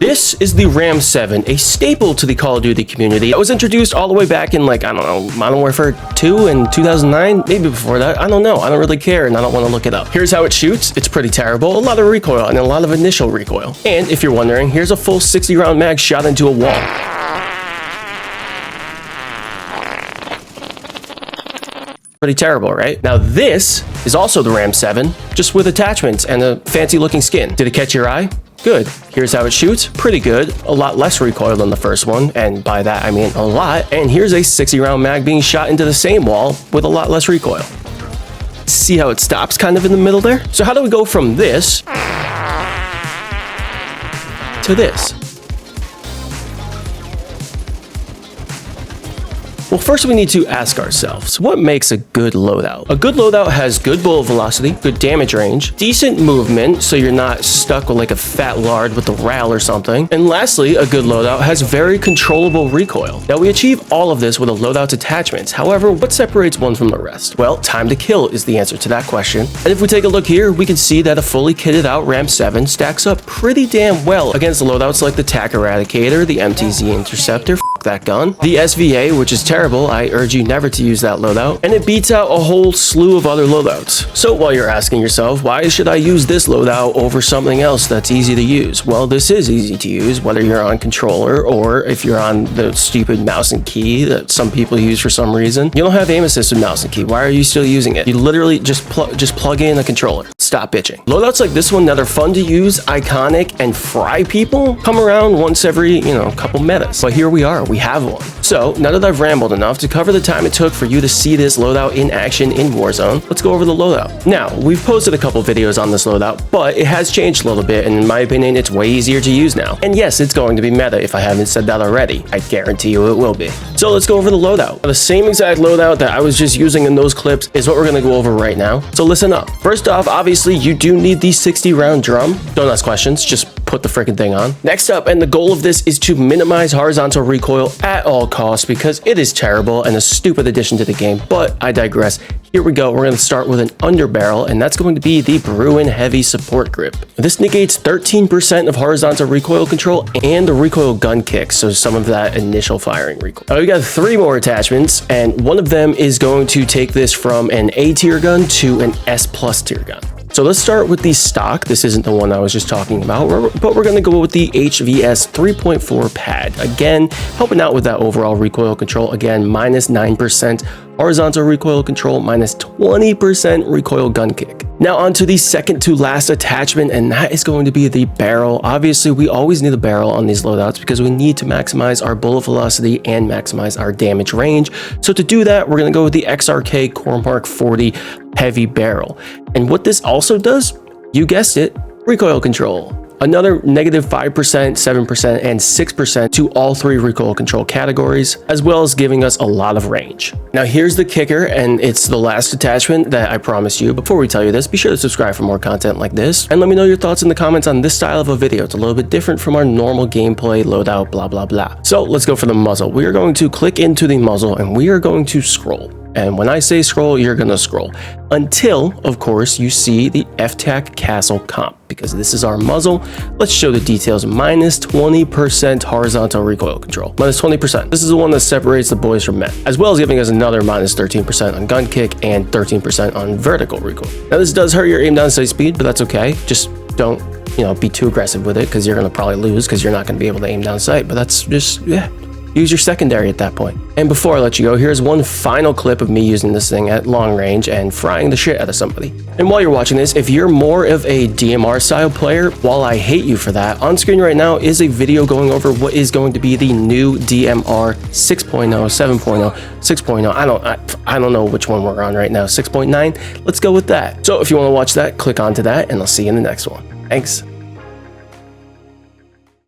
This is the Ram 7, a staple to the Call of Duty community. It was introduced all the way back in, like, I don't know, Modern Warfare 2 in 2009, maybe before that. I don't know. I don't really care, and I don't want to look it up. Here's how it shoots. It's pretty terrible. A lot of recoil and a lot of initial recoil. And if you're wondering, here's a full 60-round mag shot into a wall. Pretty terrible, right? Now this is also the Ram 7, just with attachments and a fancy looking skin. Did it catch your eye? Good. Here's how it shoots. Pretty good. A lot less recoil than the first one, and by that I mean a lot. And here's a 60-round mag being shot into the same wall with a lot less recoil. See how it stops kind of in the middle there? So how do we go from this to this? Well, first we need to ask ourselves, what makes a good loadout? A good loadout has good bullet velocity, good damage range, decent movement, so you're not stuck with like a fat lard with the RAL or something. And lastly, a good loadout has very controllable recoil. Now we achieve all of this with a loadout's attachments. However, what separates one from the rest? Well, time to kill is the answer to that question. And if we take a look here, we can see that a fully kitted out Ram 7 stacks up pretty damn well against loadouts like the TAC Eradicator, the MTZ Interceptor, f that gun, the SVA, which is terrible. I urge you never to use that loadout, and it beats out a whole slew of other loadouts. So while you're asking yourself, why should I use this loadout over something else that's easy to use? Well, this is easy to use, whether you're on controller or if you're on the stupid mouse and key that some people use for some reason. You don't have aim assist with mouse and key. Why are you still using it? You literally just plug in a controller. Stop bitching. Loadouts like this one that are fun to use, iconic, and fry people come around once every, couple metas. But here we are, we have one. So now that I've rambled enough to cover the time it took for you to see this loadout in action in Warzone, let's go over the loadout. Now, we've posted a couple videos on this loadout, but it has changed a little bit, and in my opinion, it's way easier to use now. And yes, it's going to be meta if I haven't said that already. I guarantee you it will be. So let's go over the loadout. The same exact loadout that I was just using in those clips is what we're going to go over right now. So listen up. First off, obviously, you do need the 60-round drum. Don't ask questions, just put the freaking thing on. Next up, and the goal of this is to minimize horizontal recoil at all costs because it is terrible and a stupid addition to the game, but I digress. Here we go. We're going to start with an underbarrel, and that's going to be the Bruin Heavy Support Grip. This negates 13% of horizontal recoil control and the recoil gun kick, so some of that initial firing recoil. Now, we got 3 more attachments, and one of them is going to take this from an A tier gun to an S+ tier gun. So let's start with the stock. This isn't the one I was just talking about, but we're going to go with the HVS 3.4 pad. Again, helping out with that overall recoil control. Again, minus 9% horizontal recoil control, minus 20% recoil gun kick. Now on to the second to last attachment, and that is going to be the barrel. Obviously, we always need a barrel on these loadouts because we need to maximize our bullet velocity and maximize our damage range. So to do that, we're going to go with the XRK Cormark 40 heavy barrel. And what this also does, you guessed it, recoil control. Another negative 5%, 7%, and 6% to all 3 recoil control categories, as well as giving us a lot of range. Now here's the kicker, and it's the last attachment that I promised you. Before we tell you this, be sure to subscribe for more content like this, and let me know your thoughts in the comments on this style of a video. It's a little bit different from our normal gameplay, loadout, blah, blah, blah. So let's go for the muzzle. We are going to click into the muzzle, and we are going to scroll. And when I say scroll, you're going to scroll until, of course, you see the FTAC Castle comp, because this is our muzzle. Let's show the details. Minus 20% horizontal recoil control. Minus 20%. This is the one that separates the boys from men, as well as giving us another minus 13% on gun kick and 13% on vertical recoil. Now, this does hurt your aim down sight speed, but that's okay. Just don't, be too aggressive with it because you're going to probably lose because you're not going to be able to aim down sight. But that's just, use your secondary at that point. And before I let you go, here's one final clip of me using this thing at long range and frying the shit out of somebody. And while you're watching this, if you're more of a DMR style player, while I hate you for that, on screen right now is a video going over what is going to be the new DMR 6.0, 7.0, 6.0. I don't know which one we're on right now. 6.9. Let's go with that. So if you want to watch that, click onto that, and I'll see you in the next one. Thanks.